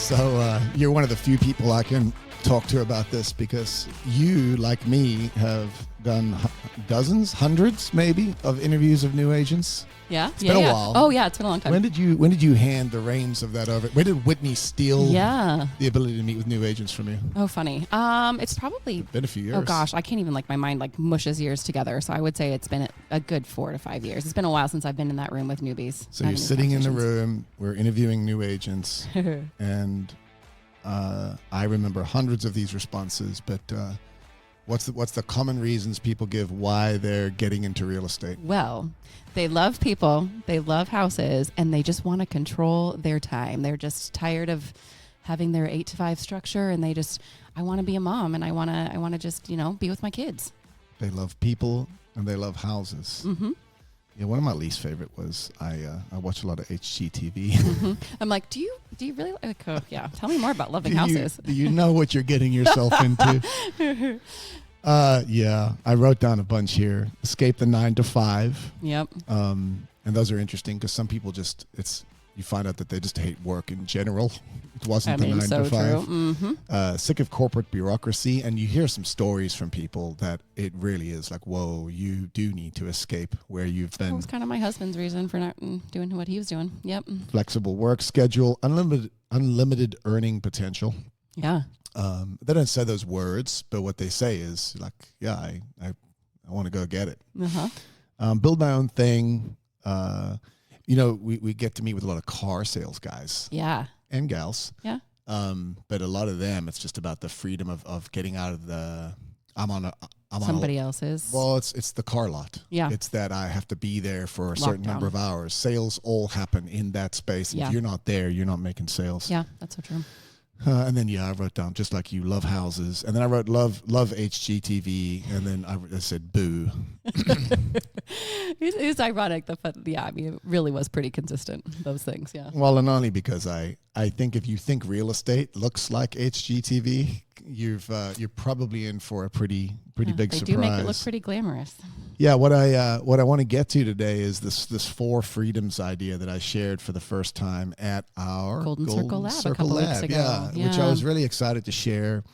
So you're one of the few people I can talk to about this because you, like me, have done dozens, hundreds maybe, of interviews of new agents. Yeah, it's been a while. Oh yeah, it's been a long time. When did you hand the reins of that over? When did Whitney steal the ability to meet with new agents from you? Oh, funny. It's probably been a few years. Oh gosh, I can't even my mind mushes years together. So I would say it's been a good 4 to 5 years. It's been a while since I've been in that room with newbies. So you're sitting in the room. We're interviewing new agents, and I remember hundreds of these responses. But what's the common reasons people give why they're getting into real estate? Well, they love people, they love houses, and they just want to control their time. They're just tired of having their 8 to 5 structure, and I want to be a mom, and I want to just, be with my kids. They love people and they love houses. Mm-hmm. Yeah, one of my least favorite was I watch a lot of HGTV. Mm-hmm. I'm like, do you really tell me more about loving houses. Do you know what you're getting yourself into? Yeah, I wrote down a bunch here. Escape the 9 to 5. Yep. And those are interesting because some people you find out that they just hate work in general. It wasn't the 9 to 5. True. Mm-hmm. Sick of corporate bureaucracy, and you hear some stories from people that it really is like, whoa, you do need to escape where you've been. That was kind of my husband's reason for not doing what he was doing. Yep. Flexible work schedule, unlimited earning potential. Yeah. They don't say those words, but what they say is like, yeah, I want to go get it. Uh-huh. Build my own thing. We get to meet with a lot of car sales guys. Yeah. And gals. Yeah. But a lot of them, it's just about the freedom of getting out of the, somebody else's. Well, it's the car lot. Yeah. It's that I have to be there for a certain number of hours. Sales all happen in that space. And if you're not there, you're not making sales. Yeah, that's so true. And then, I wrote down, just like you, love houses. And then I wrote love HGTV. And then I said, boo. It's ironic. It really was pretty consistent, those things, yeah. Well, and only because I think if you think real estate looks like HGTV, you're probably in for a pretty big surprise. They do make it look pretty glamorous. Yeah, what I want to get to today is this 4 freedoms idea that I shared for the first time at our Golden Circle Lab a couple weeks ago. Yeah, which I was really excited to share.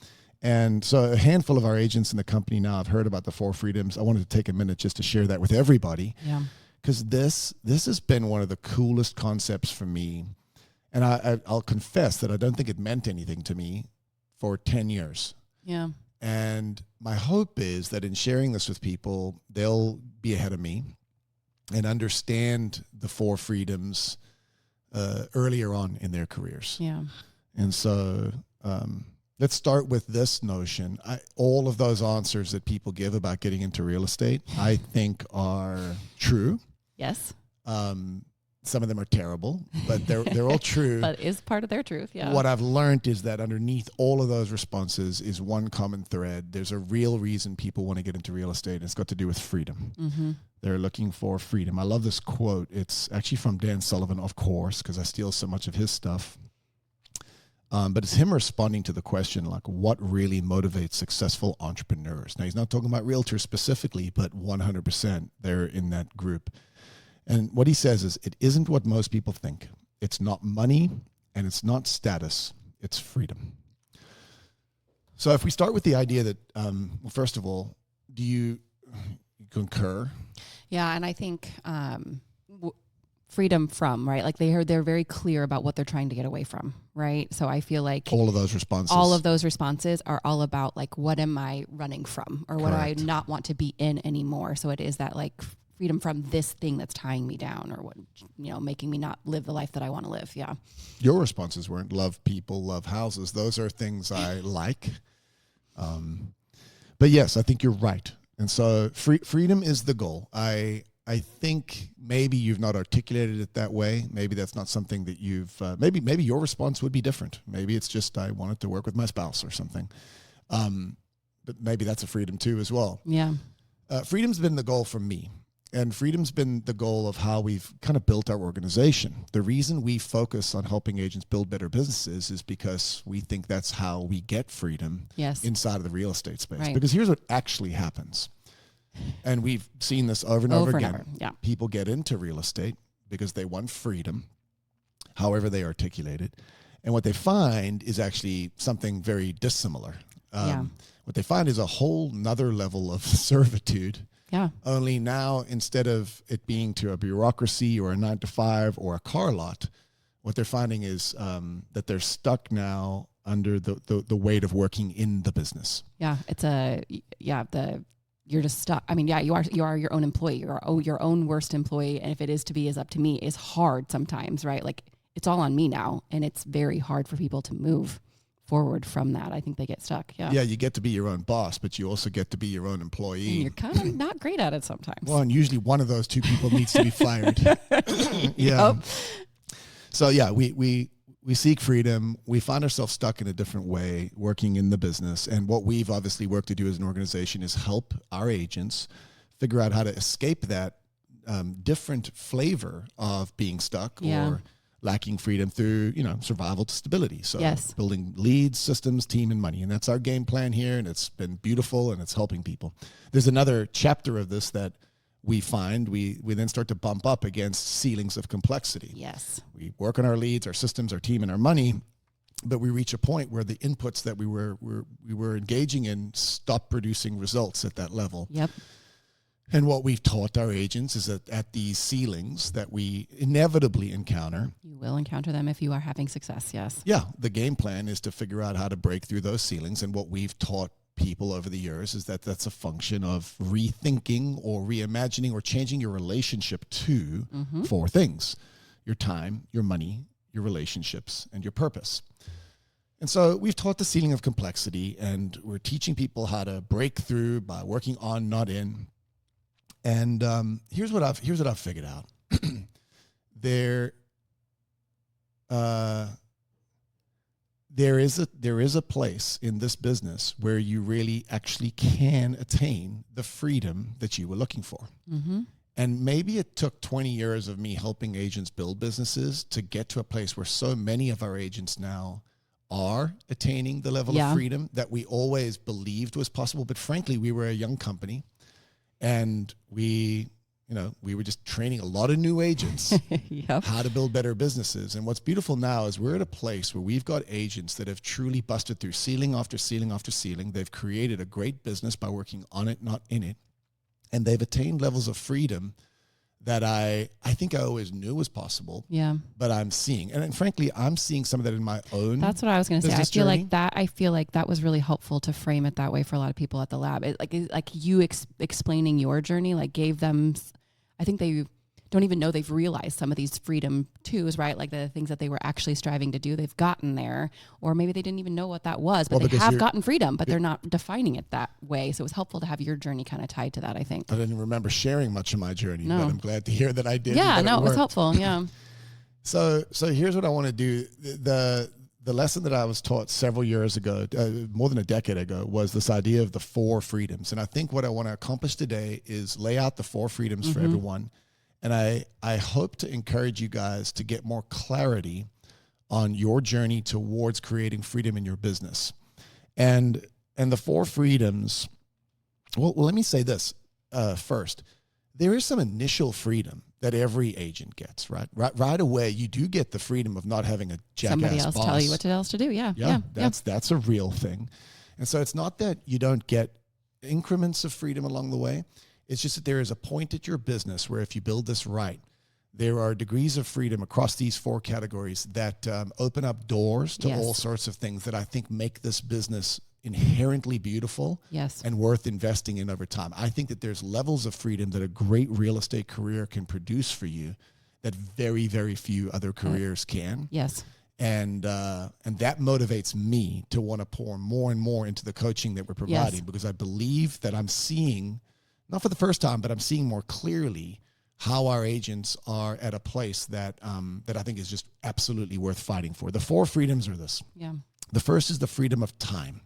And so a handful of our agents in the company now have heard about the 4 freedoms. I wanted to take a minute just to share that with everybody. Yeah. Because this has been one of the coolest concepts for me. And I'll confess that I don't think it meant anything to me for 10 years. Yeah. And my hope is that in sharing this with people, they'll be ahead of me and understand the 4 freedoms earlier on in their careers. Yeah. And so let's start with this notion. All of those answers that people give about getting into real estate, I think are true. Yes. Some of them are terrible, but they're all true. But is part of their truth, yeah. What I've learned is that underneath all of those responses is one common thread. There's a real reason people want to get into real estate, and it's got to do with freedom. Mm-hmm. They're looking for freedom. I love this quote. It's actually from Dan Sullivan, of course, because I steal so much of his stuff. But it's him responding to the question, like, what really motivates successful entrepreneurs? Now, he's not talking about realtors specifically, but 100% they're in that group. And what he says is, it isn't what most people think. It's not money, and it's not status. It's freedom. So if we start with the idea that, first of all, do you concur? Yeah, and I think freedom from, right? Like they're very clear about what they're trying to get away from, right? So I feel like all of those responses are all about like, what am I running from, or what do I not want to be in anymore? So it is that like freedom from this thing that's tying me down, or what, making me not live the life that I want to live. Yeah. Your responses weren't love people, love houses. Those are things I like. But yes, I think you're right. And so freedom is the goal. I think maybe you've not articulated it that way. Maybe that's not something that you've, maybe your response would be different. Maybe it's just, I wanted to work with my spouse or something. But maybe that's a freedom too as well. Yeah. Freedom's been the goal for me. And freedom's been the goal of how we've kind of built our organization. The reason we focus on helping agents build better businesses is because we think that's how we get freedom inside of the real estate space. Right. Because here's what actually happens. And we've seen this over and over again. Yeah. People get into real estate because they want freedom, however they articulate it. And what they find is actually something very dissimilar. What they find is a whole nother level of servitude. Yeah. Only now, instead of it being to a bureaucracy or a 9-to-5 or a car lot, what they're finding is that they're stuck now under the weight of working in the business. Yeah. You're just stuck. I mean, you are your own employee. You're your own worst employee. And if it is to be is up to me, is hard sometimes, right? Like it's all on me now. And it's very hard for people to move forward from that. I think they get stuck. Yeah. Yeah, you get to be your own boss, but you also get to be your own employee. And you're kind of not great at it sometimes. Well, and usually one of those two people needs to be fired. Yeah. Yep. So yeah, we seek freedom. We find ourselves stuck in a different way working in the business. And what we've obviously worked to do as an organization is help our agents figure out how to escape that different flavor of being stuck or lacking freedom through, survival to stability. So building leads, systems, team, and money. And that's our game plan here. And it's been beautiful and it's helping people. There's another chapter of this that we find we then start to bump up against ceilings of complexity. Yes. We work on our leads, our systems, our team, and our money, but we reach a point where the inputs that we were engaging in stop producing results at that level. Yep. And what we've taught our agents is that at these ceilings that we inevitably encounter, you will encounter them if you are having success. Yes. Yeah. The game plan is to figure out how to break through those ceilings. And what we've taught people over the years is that that's a function of rethinking or reimagining or changing your relationship to four things: your time, your money, your relationships, and your purpose. And so we've taught the ceiling of complexity, and we're teaching people how to break through by working on, not in. And here's what I've figured out. There is a place in this business where you really actually can attain the freedom that you were looking for. Mm-hmm. And maybe it took 20 years of me helping agents build businesses to get to a place where so many of our agents now are attaining the level of freedom that we always believed was possible. But frankly, we were a young company, and we were just training a lot of new agents how to build better businesses. And what's beautiful now is we're at a place where we've got agents that have truly busted through ceiling after ceiling after ceiling. They've created a great business by working on it, not in it. And they've attained levels of freedom that I think I always knew was possible. Yeah. But I'm seeing. And frankly, I'm seeing some of that in my own. That's what I was going to say. I feel like that was really helpful to frame it that way for a lot of people at the lab. Like you explaining your journey, like gave them, I think they don't even know they've realized some of these freedom twos, right? Like the things that they were actually striving to do, they've gotten there, or maybe they didn't even know what that was, but they have gotten freedom, but they're not defining it that way. So it was helpful to have your journey kind of tied to that, I think. I didn't remember sharing much of my journey, but I'm glad to hear that I did. Yeah, no, it was helpful. Yeah. So here's what I want to do. The lesson that I was taught several years ago, more than a decade ago, was this idea of the four freedoms. And I think what I want to accomplish today is lay out the four freedoms for everyone. And I hope to encourage you guys to get more clarity on your journey towards creating freedom in your business. And the four freedoms, well, let me say this first. There is some initial freedom that every agent gets, right? Right away, you do get the freedom of not having a jackass somebody else boss. Tell you what else to do. Yeah. That's a real thing. And so it's not that you don't get increments of freedom along the way. It's just that there is a point at your business where if you build this right, there are degrees of freedom across these four categories that open up doors to all sorts of things that I think make this business inherently beautiful and worth investing in over time. I think that there's levels of freedom that a great real estate career can produce for you that very, very few other careers can. Yes. And that motivates me to want to pour more and more into the coaching that we're providing because I believe that I'm seeing, not for the first time, but I'm seeing more clearly how our agents are at a place that I think is just absolutely worth fighting for. The four freedoms are this. Yeah. The first is the freedom of time.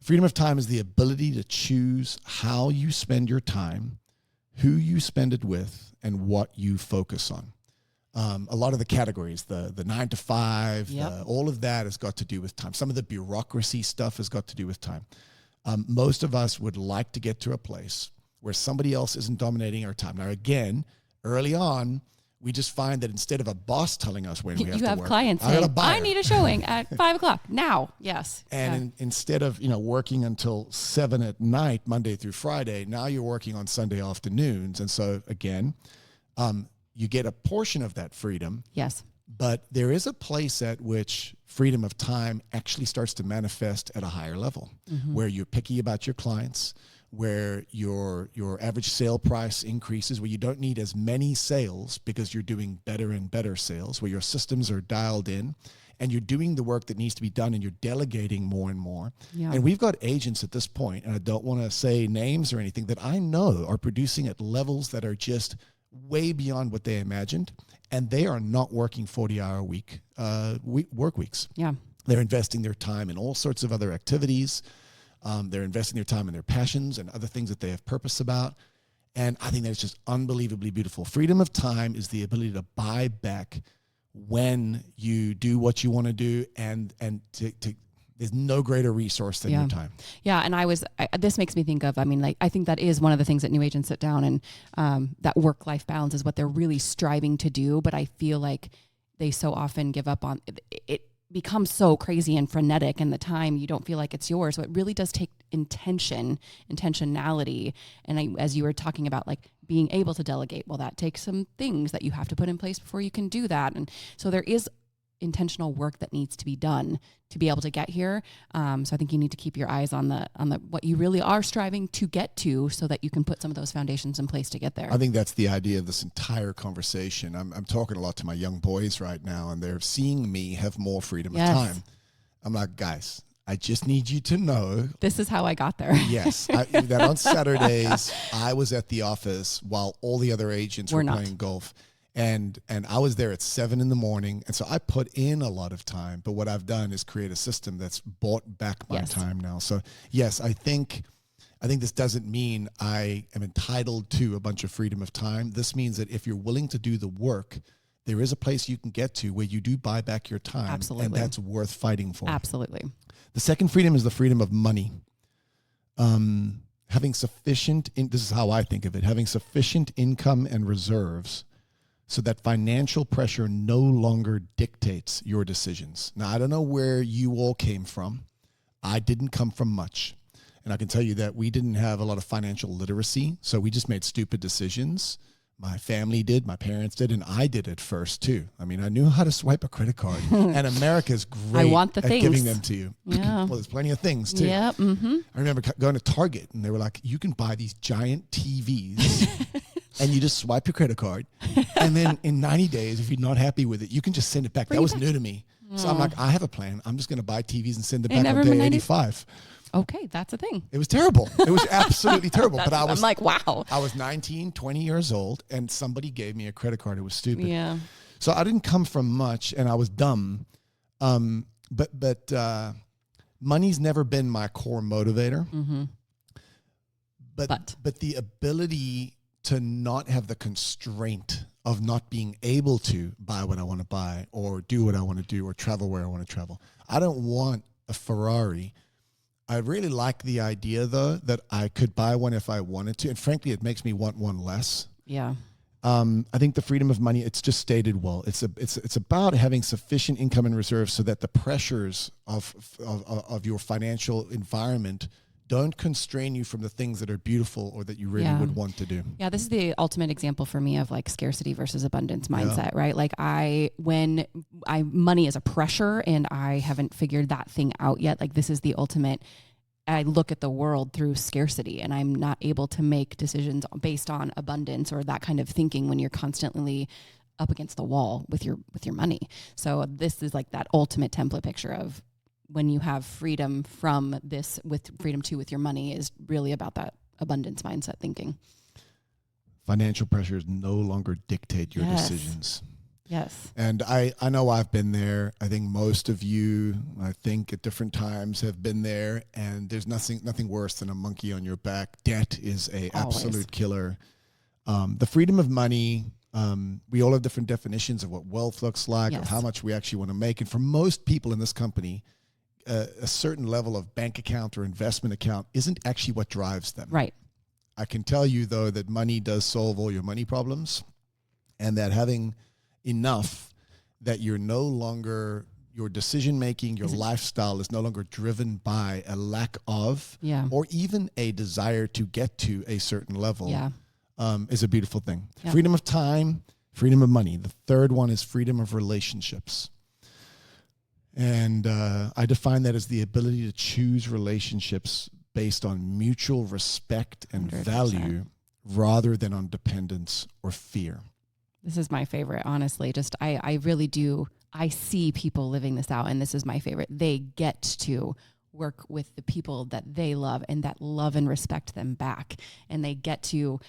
Freedom of time is the ability to choose how you spend your time, who you spend it with, and what you focus on. A lot of the categories, the 9 to 5, all of that has got to do with time. Some of the bureaucracy stuff has got to do with time. Most of us would like to get to a place where somebody else isn't dominating our time. Now, again, early on, we just find that instead of a boss telling us when we have you to have work, clients I got a saying, buyer. I need a showing at 5:00 now. Yes. And instead of, working until 7 at night, Monday through Friday, now you're working on Sunday afternoons. And so again, you get a portion of that freedom. Yes. But there is a place at which freedom of time actually starts to manifest at a higher level, where you're picky about your clients, where your average sale price increases, where you don't need as many sales because you're doing better and better sales, where your systems are dialed in and you're doing the work that needs to be done and you're delegating more and more. Yeah. And we've got agents at this point, and I don't want to say names or anything, that I know are producing at levels that are just way beyond what they imagined. And they are not working 40-hour work weeks. Yeah. They're investing their time in all sorts of other activities. They're investing their time in their passions and other things that they have purpose about. And I think that's just unbelievably beautiful. Freedom of time is the ability to buy back when you do what you want to do, and to there's no greater resource than your time. Yeah. And this makes me think of, I think that is one of the things that new agents sit down and that work-life balance is what they're really striving to do. But I feel like they so often give up on it. Becomes so crazy and frenetic, and the time you don't feel like it's yours. So it really does take intentionality. And as you were talking about, like being able to delegate, well, that takes some things that you have to put in place before you can do that. And so there is intentional work that needs to be done to be able to get here. So I think you need to keep your eyes on the what you really are striving to get to, so that you can put some of those foundations in place to get there. I think that's the idea of this entire conversation. I'm talking a lot to my young boys right now, and they're seeing me have more freedom of time. I'm like, guys, I just need you to know. This is how I got there. Yes. That on Saturdays, I was at the office while all the other agents were playing golf. And I was there at 7 a.m. And so I put in a lot of time, but what I've done is create a system that's bought back my time now. So yes, I think this doesn't mean I am entitled to a bunch of freedom of time. This means that if you're willing to do the work, there is a place you can get to where you do buy back your time. Absolutely. And that's worth fighting for. Absolutely. The second freedom is the freedom of money. Having sufficient, this is how I think of it, having sufficient income and reserves so that financial pressure no longer dictates your decisions. Now, I don't know where you all came from. I didn't come from much. And I can tell you that we didn't have a lot of financial literacy, so we just made stupid decisions. My family did, my parents did, and I did at first too. I mean, I knew how to swipe a credit card, and America's great at giving them to you. Yeah. Well, there's plenty of things too. Yeah. Mm-hmm. I remember going to Target, and they were like, you can buy these giant TVs, and you just swipe your credit card, and then in 90 days, if you're not happy with it, you can just send it back. That was new to me. So I'm like, I have a plan. I'm just going to buy TVs and send it back on day 85. Okay, that's a thing. It was terrible. It was absolutely terrible. But I'm like, wow. I was 19, 20 years old, and somebody gave me a credit card. It was stupid. Yeah. So I didn't come from much, and I was dumb. But money's never been my core motivator. Mm-hmm. But the ability to not have the constraint of not being able to buy what I want to buy or do what I want to do or travel where I want to travel. I don't want a Ferrari. I really like the idea, though, that I could buy one if I wanted to. And frankly, it makes me want one less. Yeah. I think the freedom of money, it's just stated well. It's about having sufficient income and reserves so that the pressures of your financial environment don't constrain you from the things that are beautiful or that you really would want to do. Yeah, this is the ultimate example for me of like scarcity versus abundance mindset, right? Like money is a pressure and I haven't figured that thing out yet. Like this is the ultimate, I look at the world through scarcity and I'm not able to make decisions based on abundance or that kind of thinking when you're constantly up against the wall with your money. So this is like that ultimate template picture of when you have freedom from this with freedom too with your money is really about that abundance mindset thinking. Financial pressures no longer dictate your decisions. Yes. And I know I've been there. I think most of you, I think at different times have been there, and there's nothing worse than a monkey on your back. Debt is a absolute killer. The freedom of money, we all have different definitions of what wealth looks like, of how much we actually want to make. And for most people in this company, a certain level of bank account or investment account isn't actually what drives them. Right. I can tell you, though, that money does solve all your money problems. and that having enough that you're no longer, your decision making, your lifestyle is no longer driven by a lack of, or even a desire to get to a certain level, is a beautiful thing. Freedom of time, freedom of money. The third one is freedom of relationships. And I define that as the ability to choose relationships based on mutual respect and 100%. Value rather than on dependence or fear. This is my favorite, honestly. Just I really do. I see people living this out, and this is my favorite. They get to work with the people that they love and that love and respect them back. And they get to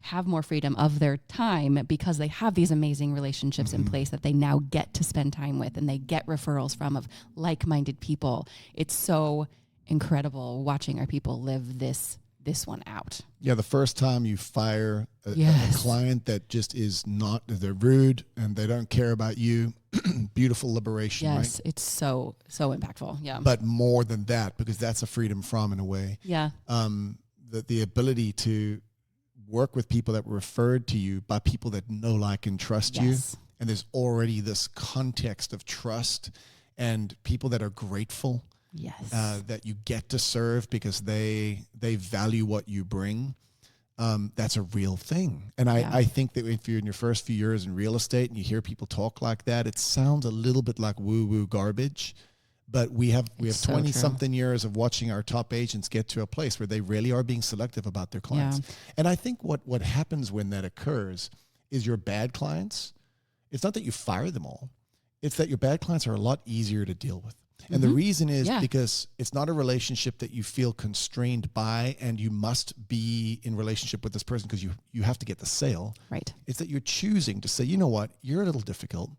have more freedom of their time because they have these amazing relationships in place that they now get to spend time with, and they get referrals from of like-minded people. It's so incredible watching our people live this one out. Yeah, the first time you fire a client that just is not, they're rude and they don't care about you, beautiful liberation, right? Yes, it's so impactful. Yeah. But more than that, because that's a freedom from, in a way. Yeah. The ability to work with people that were referred to you by people that know, like, and trust you. And there's already this context of trust and people that are grateful. Yes. That you get to serve because they value what you bring. That's a real thing. And I think that if you're in your first few years in real estate and you hear people talk like that, it sounds a little bit like woo-woo garbage. But we have 20-something years of watching our top agents get to a place where they really are being selective about their clients. Yeah. And I think what happens when that occurs is your bad clients, it's not that you fire them all. It's that your bad clients are a lot easier to deal with. And the reason is because it's not a relationship that you feel constrained by and you must be in relationship with this person because you have to get the sale. Right. It's that you're choosing to say, you know what, you're a little difficult,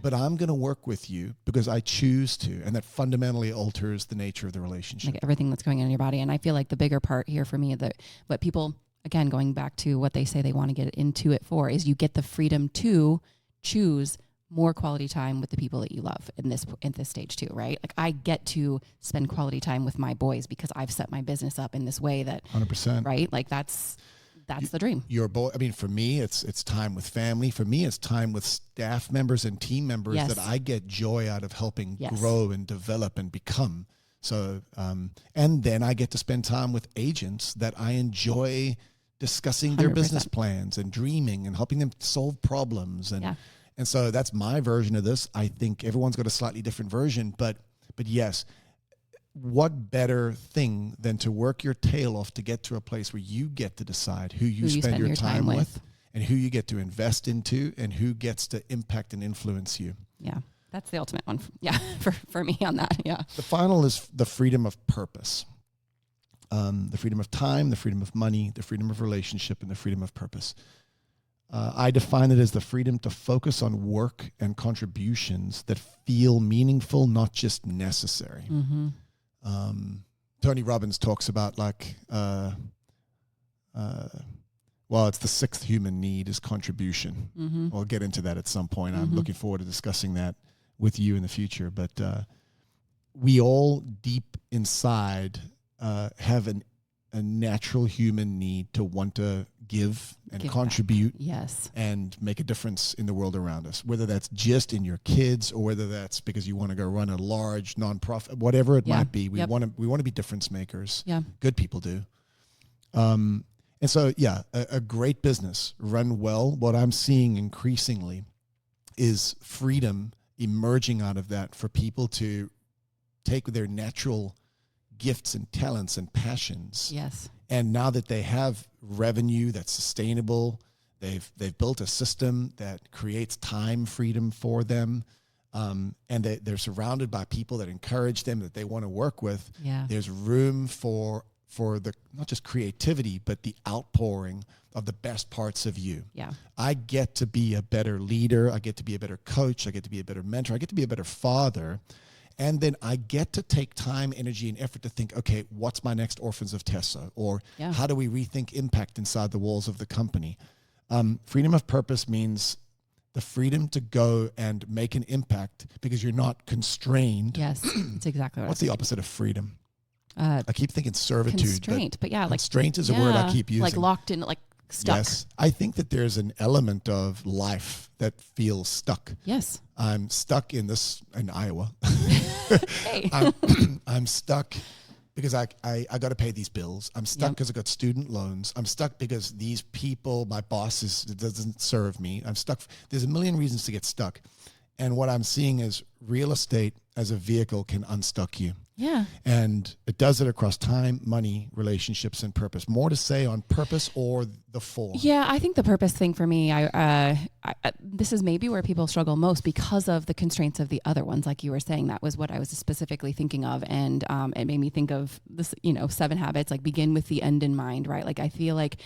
but I'm going to work with you because I choose to. And that fundamentally alters the nature of the relationship. Like everything that's going on in your body. And I feel like the bigger part here for me, that what people, again, going back to what they say they want to get into it for, is you get the freedom to choose more quality time with the people that you love in this stage too, right? Like I get to spend quality time with my boys because I've set my business up in this way that 100%, right? Like that's the dream. Your boy, I mean, for me, it's time with family. For me, it's time with staff members and team members that I get joy out of helping grow and develop and become. So, and then I get to spend time with agents that I enjoy discussing their 100%. Business plans and dreaming and helping them solve problems. And so that's my version of this. I think everyone's got a slightly different version, but yes, what better thing than to work your tail off to get to a place where you get to decide who you spend your time with and who you get to invest into and who gets to impact and influence you. Yeah, that's the ultimate one. Yeah, for me on that. Yeah. The final is the freedom of purpose. The freedom of time, the freedom of money, the freedom of relationship, and the freedom of purpose. I define it as the freedom to focus on work and contributions that feel meaningful, not just necessary. Mm-hmm. Tony Robbins talks about it's the sixth human need is contribution. Mm-hmm. We'll get into that at some point. I'm looking forward to discussing that with you in the future. But we all deep inside have a natural human need to want to give and contribute and make a difference in the world around us, whether that's just in your kids or whether that's because you want to go run a large nonprofit, whatever it might be. We want to be difference makers. Yeah. Good people do. And so, a great business run well, what I'm seeing increasingly is freedom emerging out of that for people to take their natural gifts and talents and passions. Yes. And now that they have revenue that's sustainable, they've built a system that creates time freedom for them, and they're surrounded by people that encourage them, that they want to work with. Yeah. There's room for the not just creativity, but the outpouring of the best parts of you. Yeah. I get to be a better leader. I get to be a better coach. I get to be a better mentor. I get to be a better father. And then I get to take time, energy, and effort to think, okay, what's my next Orphans of Tessa? Or how do we rethink impact inside the walls of the company? Freedom of purpose means the freedom to go and make an impact because you're not constrained. Yes, that's exactly what What's the opposite of freedom? I keep thinking servitude. Constraint, but constraint is a word I keep using. Like locked in, like stuck. Yes. I think that there's an element of life that feels stuck. Yes. I'm stuck in Iowa. Hey. I'm stuck because I got to pay these bills. I'm stuck because I got student loans. I'm stuck because these people, my boss doesn't serve me. I'm stuck. There's a million reasons to get stuck. And what I'm seeing is real estate as a vehicle can unstuck you. Yeah. And it does it across time, money, relationships, and purpose. More to say on purpose or the four. Yeah, I think the purpose thing for me, this is maybe where people struggle most because of the constraints of the other ones. Like you were saying, that was what I was specifically thinking of. And it made me think of this, 7 habits, like begin with the end in mind, right? Like I feel like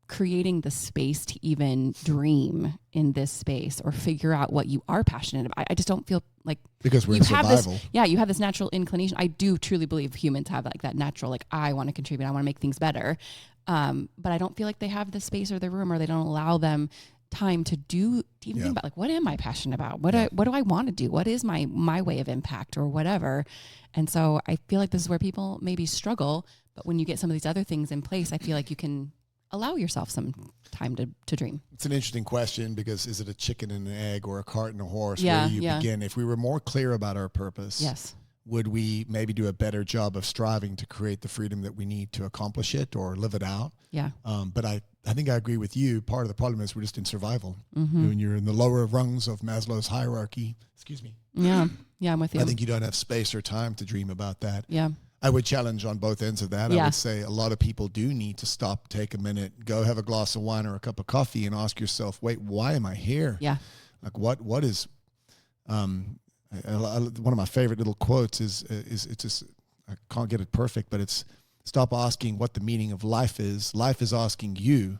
creating the space to even dream in this space or figure out what you are passionate about. I just don't feel like because we're in survival. You have this natural inclination. I do truly believe humans have like that natural, like I want to contribute. I want to make things better. But I don't feel like they have the space or the room, or they don't allow them time to even think about like, what am I passionate about? What do I want to do? What is my way of impact or whatever? And so I feel like this is where people maybe struggle. But when you get some of these other things in place, I feel like you can allow yourself some time to dream. It's an interesting question because is it a chicken and an egg or a cart and a horse? Yeah, Where do you begin? If we were more clear about our purpose, yes, would we maybe do a better job of striving to create the freedom that we need to accomplish it or live it out? Yeah. But I think I agree with you. Part of the problem is we're just in survival. Mm-hmm. When you're in the lower rungs of Maslow's hierarchy, excuse me. Yeah. Yeah, I'm with you. I think you don't have space or time to dream about that. Yeah. I would challenge on both ends of that. Yeah. I would say a lot of people do need to stop, take a minute, go have a glass of wine or a cup of coffee and ask yourself, wait, why am I here? Yeah. Like what is, one of my favorite little quotes is it's just, I can't get it perfect, but it's stop asking what the meaning of life is. Life is asking you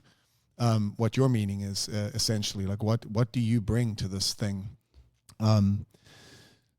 what your meaning is, essentially. Like what do you bring to this thing?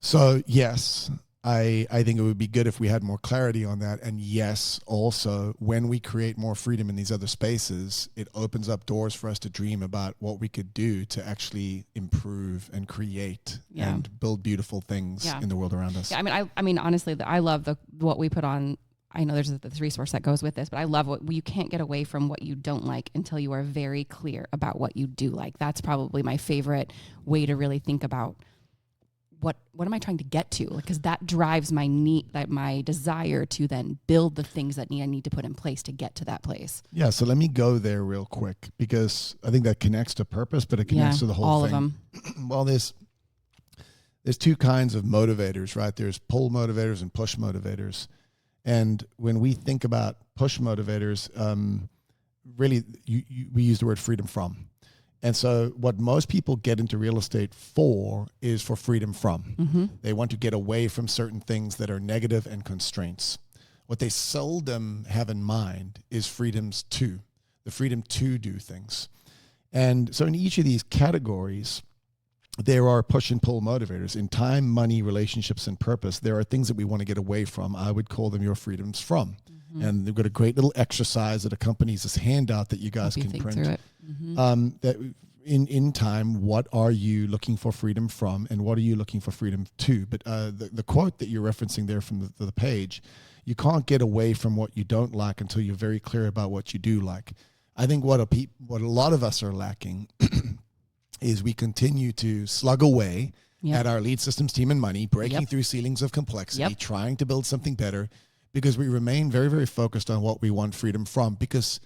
So yes, I think it would be good if we had more clarity on that. And yes, also, when we create more freedom in these other spaces, it opens up doors for us to dream about what we could do to actually improve and create and build beautiful things in the world around us. Yeah, I mean, honestly, I love what we put on. I know there's this resource that goes with this, but I love you can't get away from what you don't like until you are very clear about what you do like. That's probably my favorite way to really think about what am I trying to get to? Because that drives my my desire to then build the things that I need to put in place to get to that place. Yeah, so let me go there real quick because I think that connects to purpose, but it connects to the whole all thing. All of them. Well, there's 2 kinds of motivators, right? There's pull motivators and push motivators. And when we think about push motivators, really we use the word freedom from. And so what most people get into real estate for is for freedom from. Mm-hmm. They want to get away from certain things that are negative and constraints. What they seldom have in mind is the freedom to do things. And so in each of these categories, there are push and pull motivators. In time, money, relationships, and purpose, there are things that we want to get away from. I would call them your freedoms from. Mm-hmm. And they've got a great little exercise that accompanies this handout that you guys can print. Through it. Mm-hmm. That in time, what are you looking for freedom from, and what are you looking for freedom to? But the quote that you're referencing there from the page, you can't get away from what you don't like until you're very clear about what you do like. I think what a lot of us are lacking is we continue to slug away at our lead systems team and money, breaking through ceilings of complexity, trying to build something better, because we remain very, very focused on what we want freedom from. Because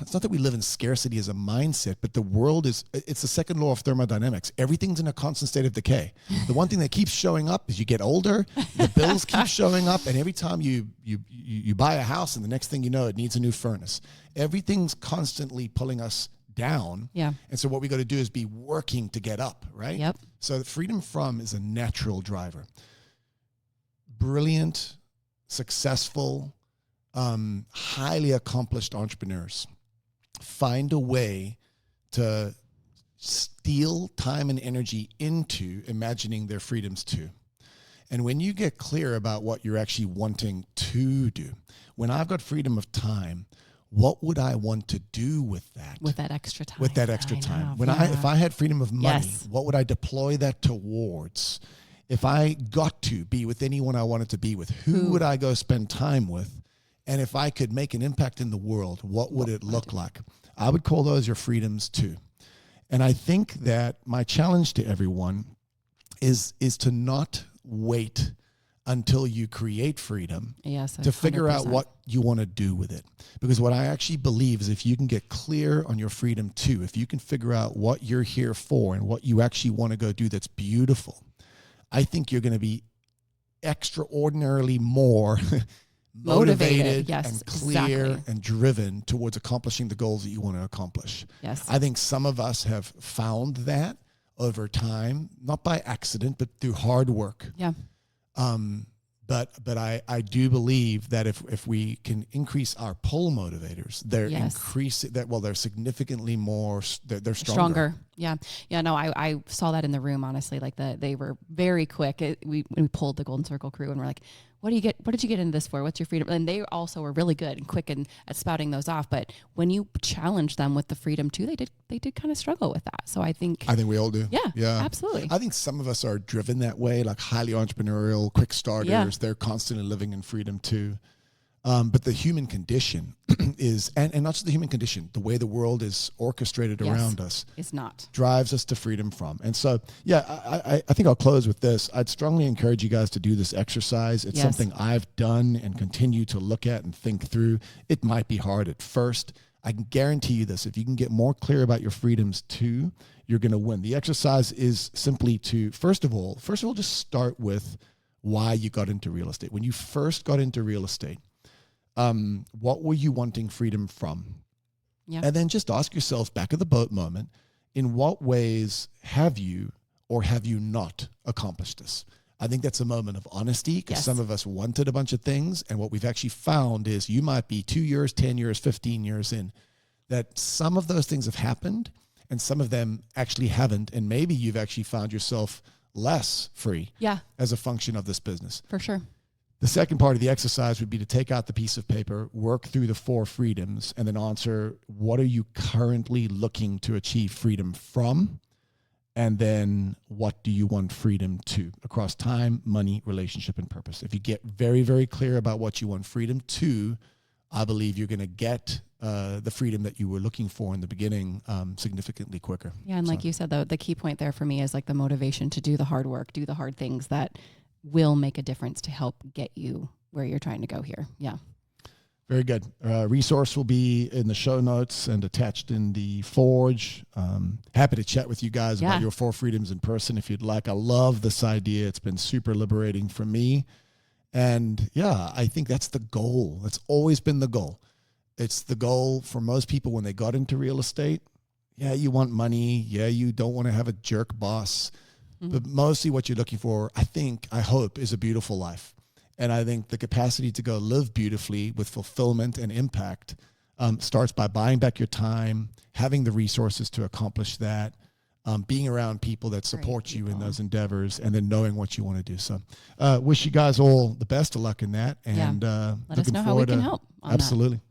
it's not that we live in scarcity as a mindset, but the world it's the second law of thermodynamics. Everything's in a constant state of decay. The one thing that keeps showing up is you get older, the bills keep showing up, and every time you buy a house and the next thing you know, it needs a new furnace. Everything's constantly pulling us down. Yeah. And so what we got to do is be working to get up, right? Yep. So freedom from is a natural driver. Brilliant, successful, highly accomplished entrepreneurs find a way to steal time and energy into imagining their freedoms too. And when you get clear about what you're actually wanting to do, when I've got freedom of time, what would I want to do with that? With that extra time. With that extra time. If I had freedom of money, what would I deploy that towards? If I got to be with anyone I wanted to be with, who would I go spend time with? And if I could make an impact in the world, what would it look like? I would call those your freedoms too. And I think that my challenge to everyone is to not wait until you create freedom to figure out what you want to do with it. Because what I actually believe is if you can get clear on your freedom too, if you can figure out what you're here for and what you actually want to go do that's beautiful, I think you're going to be extraordinarily more motivated and clear and driven towards accomplishing the goals that you want to accomplish. Yes. I think some of us have found that over time, not by accident, but through hard work. Yeah. But I do believe that if we can increase our pull motivators, they're they're significantly more, they're stronger. Yeah. No, I saw that in the room, honestly. Like they were very quick. We pulled the Golden Circle crew and we're like, what did you get into this for? What's your freedom? And they also were really good and quick at spouting those off. But when you challenge them with the freedom too, they did kind of struggle with that. So I think we all do. Yeah, absolutely. I think some of us are driven that way, like highly entrepreneurial, quick starters. Yeah. They're constantly living in freedom too. But the human condition is, and not just the human condition, the way the world is orchestrated around us is not drives us to freedom from. And so, I think I'll close with this. I'd strongly encourage you guys to do this exercise. It's something I've done and continue to look at and think through. It might be hard at first. I can guarantee you this. If you can get more clear about your freedoms too, you're going to win. The exercise is simply to, first of all, just start with why you got into real estate. When you first got into real estate, what were you wanting freedom from? Yeah. And then just ask yourself, back at the boat moment, in what ways have you or have you not accomplished this? I think that's a moment of honesty, because some of us wanted a bunch of things. And what we've actually found is you might be 2 years, 10 years, 15 years in, that some of those things have happened and some of them actually haven't. And maybe you've actually found yourself less free as a function of this business. For sure. The second part of the exercise would be to take out the piece of paper, work through the 4 freedoms, and then answer, what are you currently looking to achieve freedom from? And then what do you want freedom to across time, money, relationship, and purpose? If you get very, very clear about what you want freedom to, I believe you're going to get the freedom that you were looking for in the beginning significantly quicker. Yeah, and like you said, the key point there for me is like the motivation to do the hard work, do the hard things that will make a difference to help get you where you're trying to go here. Yeah. Very good. Resource will be in the show notes and attached in the Forge. Happy to chat with you guys about your 4 freedoms in person if you'd like. I love this idea. It's been super liberating for me. And I think that's the goal. That's always been the goal. It's the goal for most people when they got into real estate. Yeah, you want money. Yeah, you don't want to have a jerk boss. But mostly what you're looking for, I hope, is a beautiful life. And I think the capacity to go live beautifully with fulfillment and impact starts by buying back your time, having the resources to accomplish that, being around people that support you in those endeavors, and then knowing what you want to do. So wish you guys all the best of luck in that. And let us know how we can help on absolutely. That.